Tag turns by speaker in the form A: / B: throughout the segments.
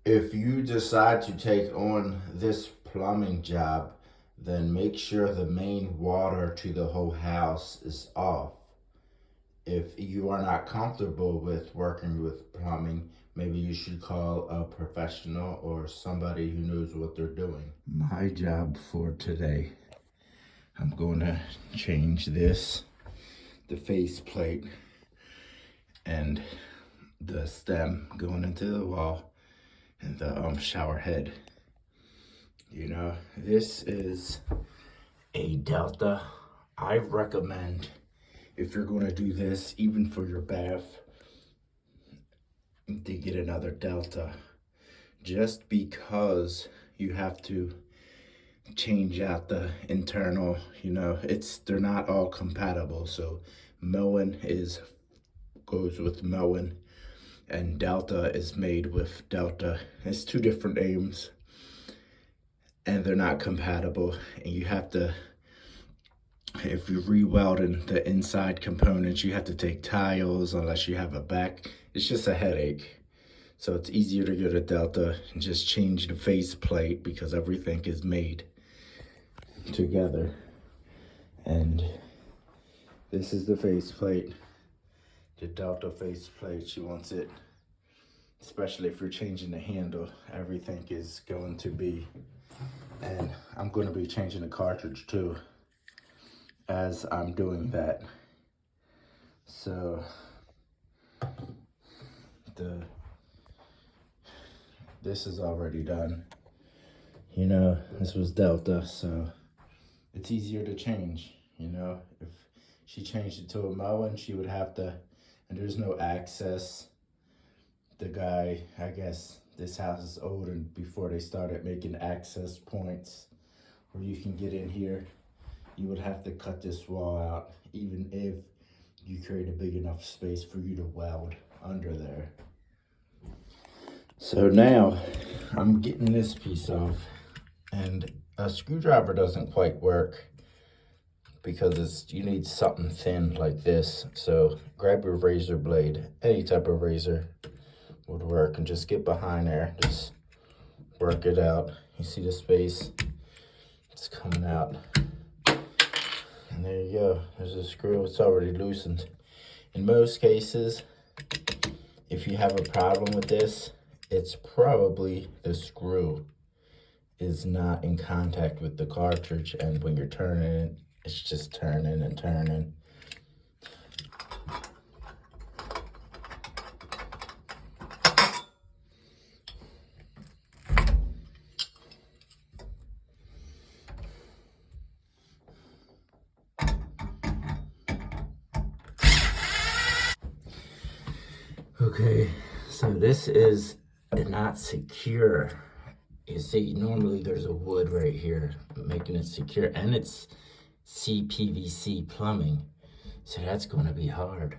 A: If you decide to take on this plumbing job, then make sure the main water to the whole house is off. If you are not comfortable with working with plumbing, maybe you should call a professional or somebody who knows what they're doing. My job for today, I'm going to change this, the faceplate, and the stem going into the wall, and the shower head. You know, this is a Delta. I recommend, if you're going to do this, even for your bath, to get another Delta, just because you have to change out the internal, you know, they're not all compatible. So Moen goes with Moen, and Delta is made with Delta. It's two different names, and they're not compatible. And you have to, if you're re-welding the inside components, you have to take tiles unless you have a back. It's just a headache. So it's easier to go to Delta and just change the faceplate, because everything is made together. And this is the faceplate, the Delta faceplate. She wants it, especially if you're changing the handle, everything is going to be, and I'm going to be changing the cartridge too as I'm doing that. So this is already done. You know, this was Delta, so it's easier to change. You know, if she changed it to a Moen, she would have to, and there's no access. The guy, I guess this house is old, and before they started making access points where you can get in here, you would have to cut this wall out, even if you create a big enough space for you to weld under there. So now I'm getting this piece off, and a screwdriver doesn't quite work because you need something thin like this. So grab your razor blade, any type of razor would work, and just get behind there, just work it out. You see the space? It's coming out. And there you go, there's a screw, it's already loosened. In most cases, if you have a problem with this, it's probably the screw is not in contact with the cartridge, and when you're turning it, it's just turning and turning. Okay, so this is not secure. You see, normally there's a wood right here making it secure, and it's CPVC plumbing, so that's going to be hard.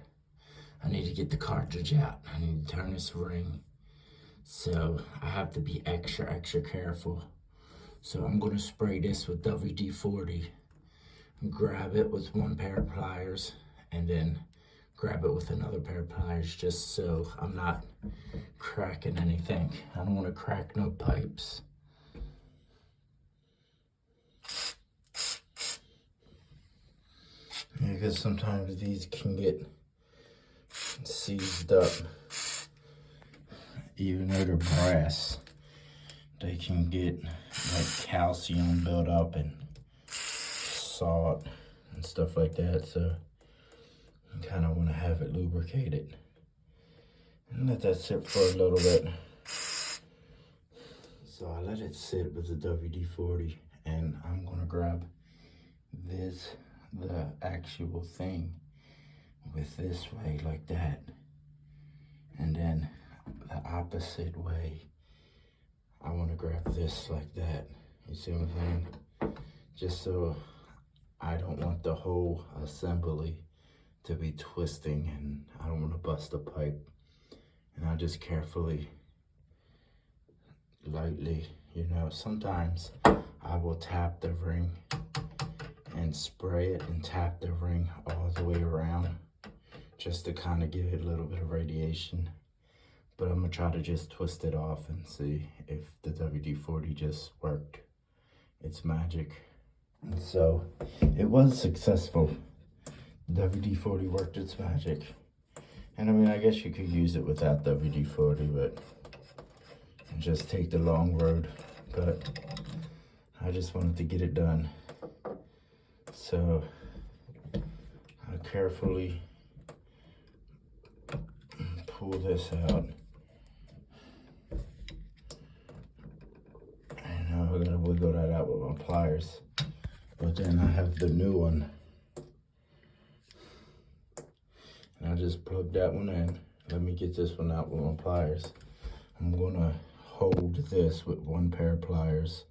A: I need to get the cartridge out. I need to turn this ring, so I have to be extra careful. So I'm going to spray this with WD-40, grab it with one pair of pliers, and then grab it with another pair of pliers, just so I'm not cracking anything. I don't want to crack no pipes. Yeah, because sometimes these can get seized up. Even though they're brass, they can get like calcium built up and salt and stuff like that. So you kind of want to have it lubricated. And let that sit for a little bit. So I let it sit with the WD-40, and I'm gonna grab this, the actual thing, with this way like that. And then the opposite way, I wanna grab this like that. You see what I'm saying? Just so I don't want the whole assembly to be twisting, and I don't want to bust a pipe. And I just carefully, lightly, you know, sometimes I will tap the ring and spray it and tap the ring all the way around, just to kind of give it a little bit of radiation. But I'm gonna try to just twist it off and see if the WD-40 just worked its magic. And so it was successful. The WD-40 worked its magic. And I mean, I guess you could use it without WD-40, but just take the long road. But I just wanted to get it done. So I carefully pull this out. And I gotta wiggle that out with my pliers. But then I have the new one. And I just plugged that one in. Let me get this one out with my pliers. I'm gonna hold this with one pair of pliers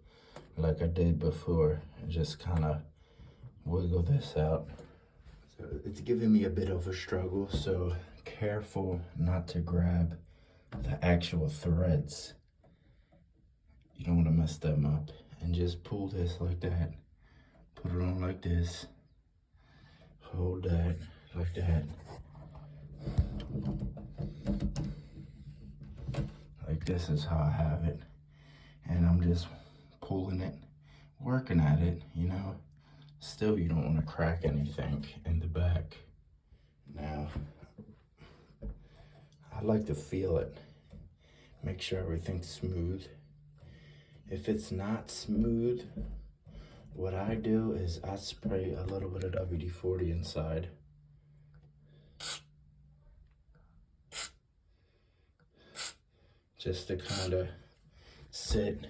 A: like I did before and just kind of wiggle this out. So it's giving me a bit of a struggle, so careful not to grab the actual threads. You don't want to mess them up. And just pull this like that. Put it on like this. Hold that like that. Like this is how I have it. And I'm just pulling it, working at it, you know. Still, you don't want to crack anything in the back. Now, I like to feel it. Make sure everything's smooth. If it's not smooth, what I do is I spray a little bit of WD-40 inside. Just to kind of sit,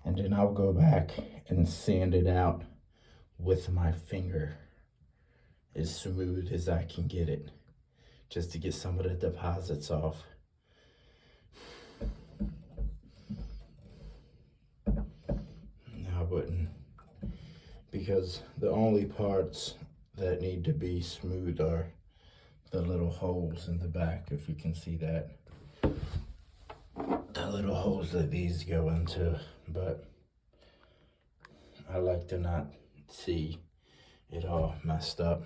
A: and then I'll go back and sand it out with my finger as smooth as I can get it, just to get some of the deposits off. Now I wouldn't, because the only parts that need to be smooth are the little holes in the back, if you can see that. The little holes that these go into, but I like to not see it all messed up.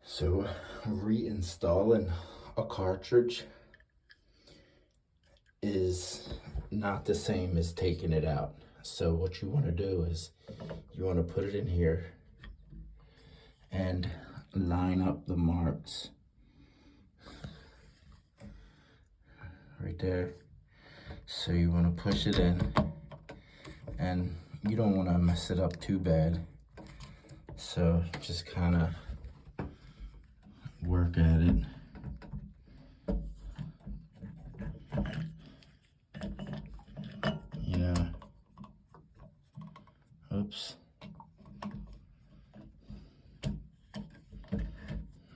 A: So reinstalling a cartridge is not the same as taking it out. So what you want to do is you want to put it in here and line up the marks right there. So you want to push it in, and you don't want to mess it up too bad. So just kind of work at it. You know, oops.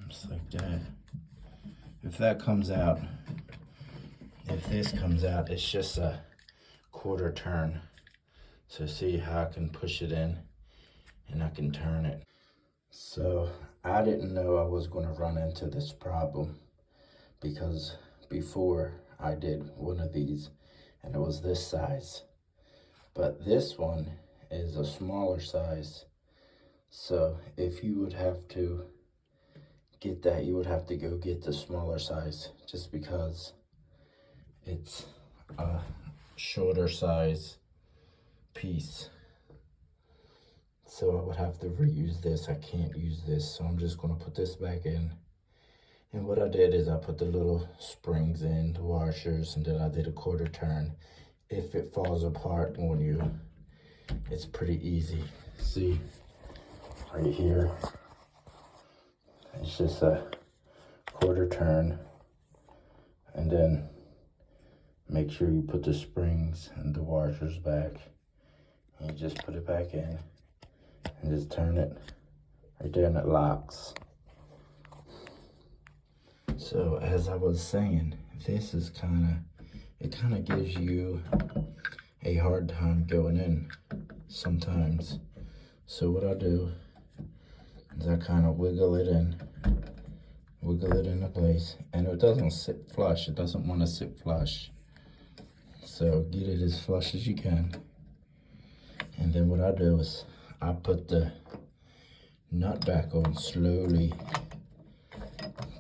A: Just like that. If that comes out, if this comes out, it's just a quarter turn. So see how I can push it in and I can turn it. So I didn't know I was going to run into this problem, because before I did one of these and it was this size, but this one is a smaller size. So if you would have to get that, you would have to go get the smaller size, just because it's a shorter size piece. So I would have to reuse this. I can't use this, so I'm just going to put this back in. And what I did is I put the little springs in, the washers, and then I did a quarter turn. If it falls apart on you, it's pretty easy. See, right here, it's just a quarter turn, and then make sure you put the springs and the washers back. And you just put it back in and just turn it right there, and it locks. So as I was saying, this is it kind of gives you a hard time going in sometimes. So what I do is I kind of wiggle it into place, and it doesn't sit flush. It doesn't want to sit flush. So get it as flush as you can. And then what I do is I put the nut back on slowly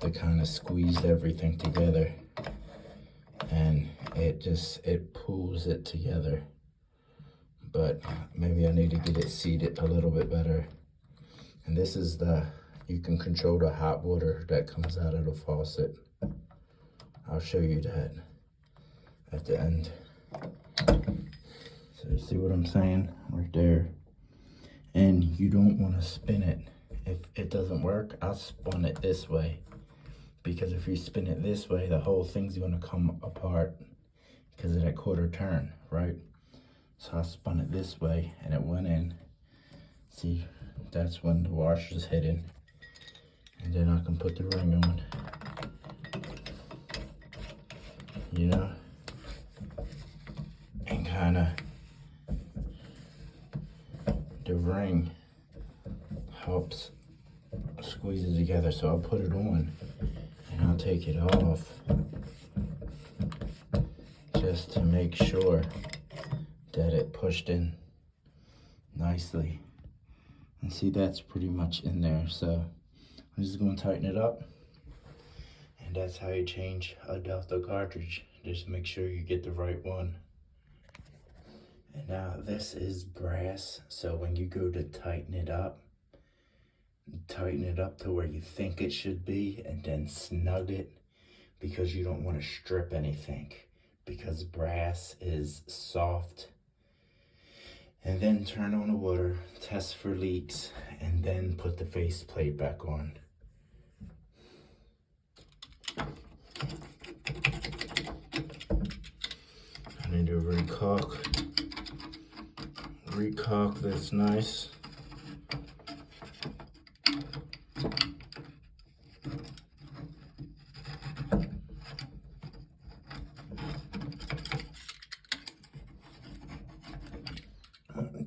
A: to kind of squeeze everything together. and it pulls it together. But maybe I need to get it seated a little bit better. And this is you can control the hot water that comes out of the faucet. I'll show you that at the end. So you see what I'm saying right there? And you don't want to spin it. If it doesn't work, I spun it this way. Because if you spin it this way, the whole thing's going to come apart because of that quarter turn, right? So I spun it this way and it went in. See, that's when the washer's hidden. And then I can put the ring on. You know? And kind of, the ring helps squeeze it together. So I'll put it on and I'll take it off just to make sure that it pushed in nicely. And see, that's pretty much in there. So I'm just going to tighten it up. And that's how you change a Delta cartridge. Just make sure you get the right one. And now this is brass. So when you go to tighten it up to where you think it should be, and then snug it, because you don't want to strip anything, because brass is soft. And then turn on the water, test for leaks, and then put the faceplate back on. I need to recaulk this nice.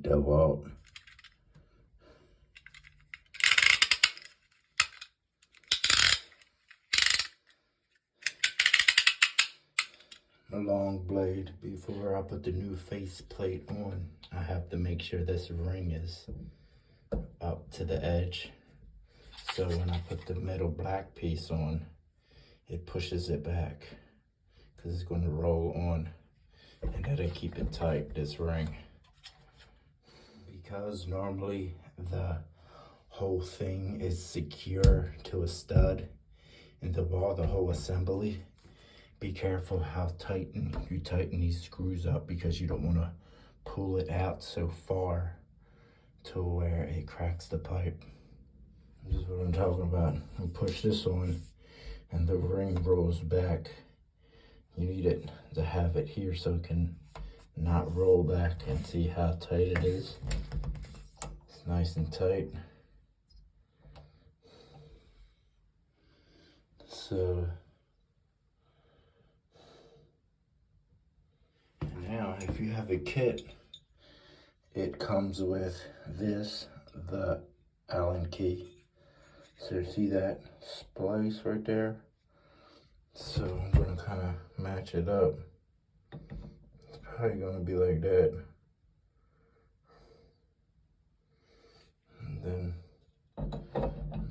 A: Double out. A long blade. Before I put the new faceplate on, I have to make sure this ring is up to the edge. So when I put the middle black piece on, it pushes it back because it's going to roll on, and that'll keep it tight, this ring. Because normally the whole thing is secure to a stud in the wall, the whole assembly, be careful how you tighten these screws up, because you don't want to pull it out so far to where it cracks the pipe. This is what I'm talking about. You push this on and the ring rolls back. You need it to have it here so it can not roll back, and see how tight it is. It's nice and tight. So now if you have a kit, it comes with this, the Allen key. So see that splice right there? So I'm gonna kind of match it up. It's probably gonna be like that. And then,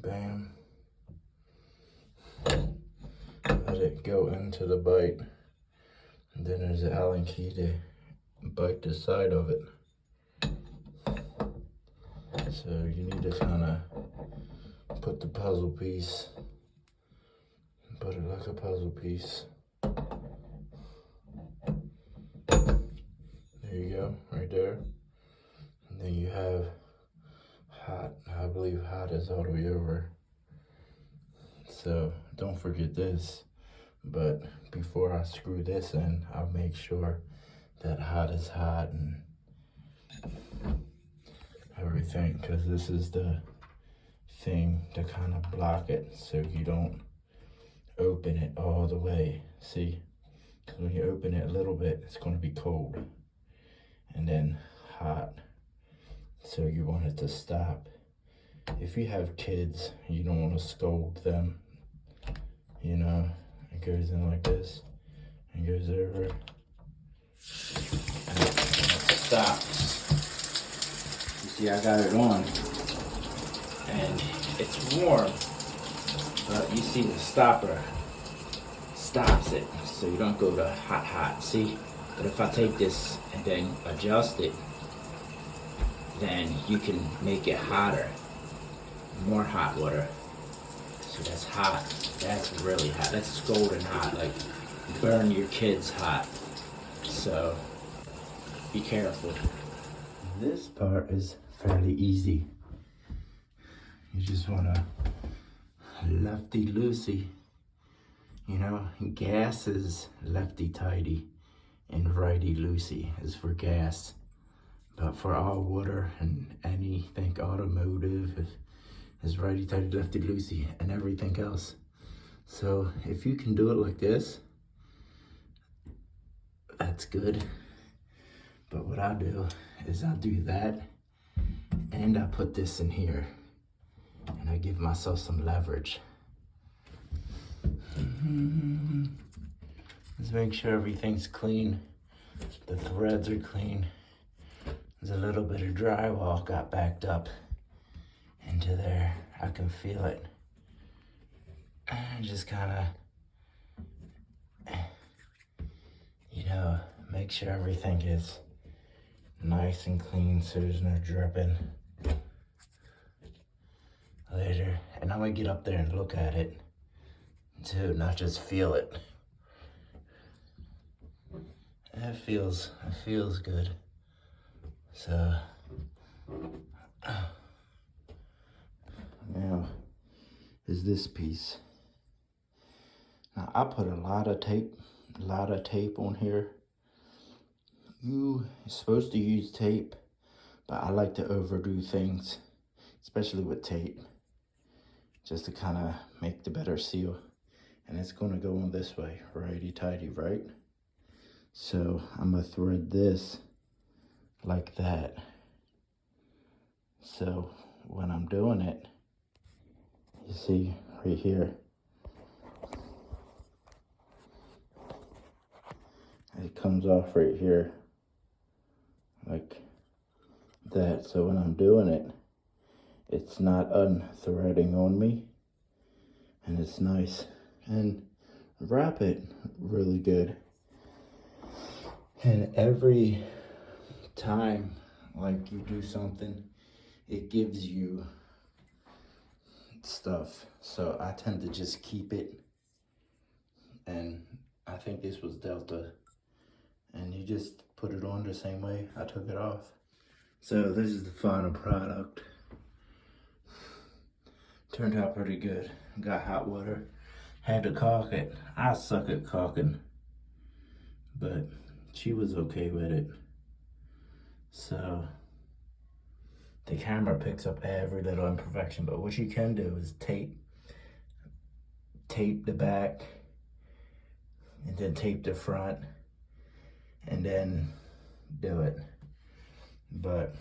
A: bam. Let it go into the bite. And then there's the Allen key to bite the side of it. So you need to kind of put the puzzle piece, put it like a puzzle piece. There you go, right there. And then you have hot, I believe hot is all the way over. So don't forget this. But before I screw this in, I'll make sure that hot is hot and everything, because this is the thing to kind of block it so you don't open it all the way. See, because when you open it a little bit, it's going to be cold and then hot, so you want it to stop. If you have kids, you don't want to scold them, you know. It goes in like this and goes over and it stops. You see, I got it on and it's warm, but you see the stopper stops it, so you don't go to hot, see? But if I take this and then adjust it, then you can make it hotter, more hot water. So that's hot, that's really hot, that's scalding hot, like burn your kids hot. So be careful. This part is fairly easy. You just wanna lefty-loosey. You know, gas is lefty-tighty and righty-loosey is for gas. But for all water and anything automotive is righty-tighty, lefty-loosey, and everything else. So if you can do it like this, that's good. But what I do is I do that and I put this in here and I give myself some leverage. Let's make sure everything's clean. The threads are clean. There's a little bit of drywall got backed up into there. I can feel it. And just kind of, you know, make sure everything is nice and clean so there's no dripping later. And I'm gonna get up there and look at it too, not just feel it. It feels good. So now is this piece. Now I put a lot of tape on here. You're supposed to use tape, but I like to overdo things, especially with tape, just to kind of make the better seal. And it's gonna go on this way, righty-tighty, right? So I'm gonna thread this like that. So when I'm doing it, you see right here, it comes off right here like that. So when I'm doing it, it's not unthreading on me, and it's nice. And wrap it really good. And every time like you do something, it gives you stuff. So I tend to just keep it. And I think this was Delta. And you just put it on the same way I took it off. So this is the final product. Turned out pretty good. Got hot water. Had to caulk it. I suck at caulking. But she was okay with it. So the camera picks up every little imperfection, but what you can do is tape the back and then tape the front and then do it. But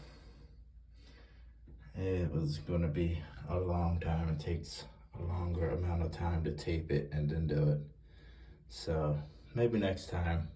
A: it was gonna be a long time. It takes a longer amount of time to tape it and then do it. So maybe next time